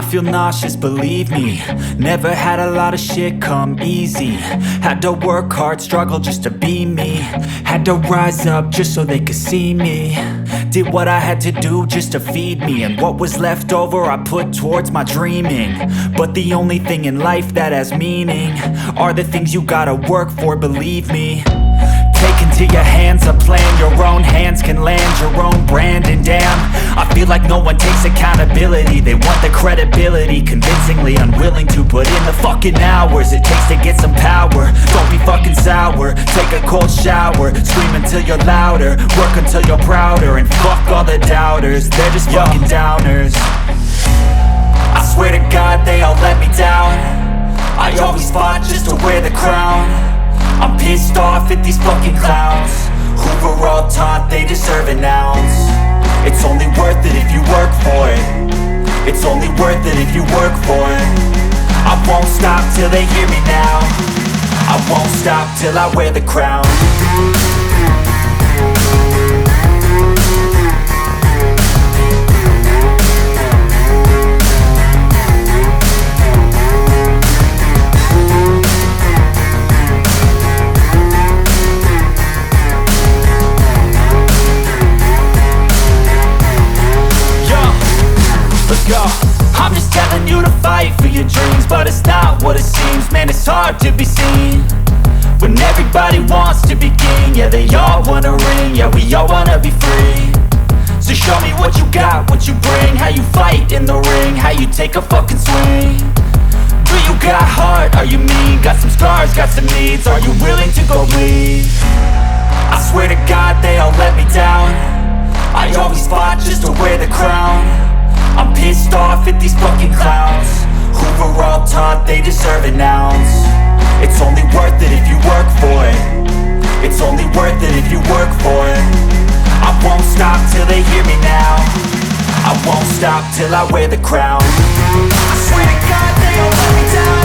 feel nauseous, believe me. Never had a lot of shit come easy. Had to work hard, struggle just to be me. Had to rise up just so they could see me. Did what I had to do just to feed me, and what was left over I put towards my dreaming. But the only thing in life that has meaning are the things you gotta work for, believe me. Take into your hands a plan, your own hands can land your own brand. And damn, I feel like no one takes accountability. They want the credibility, convincingly unwilling to put in the fucking hours it takes to get some power. Don't be fucking sour, take a cold shower. Scream until you're louder, work until you're prouder. And fuck all the doubters, they're just fucking downers. I swear to God they all let me down. I always fought just to wear the crown. I'm pissed off at these fucking clowns who were all taught they deserve an ounce. It's only worth it if you work for it. It's only worth it if you work for it. I won't stop till they hear me now. I won't stop till I wear the crown. I'm just telling you to fight for your dreams, but it's not what it seems. Man, it's hard to be seen when everybody wants to be king. Yeah, they all wanna ring, yeah, we all wanna be free. So show me what you got, what you bring, how you fight in the ring, how you take a fucking swing. Do you got heart, are you mean? Got some scars, got some needs, are you willing to go bleed? I swear to God they all let me down. I always fought just to wear the crown. I'm pissed off at these fucking clowns who were all taught they deserve an ounce. It's only worth it if you work for it. It's only worth it if you work for it. I won't stop till they hear me now. I won't stop till I wear the crown. I swear to God they all let me down.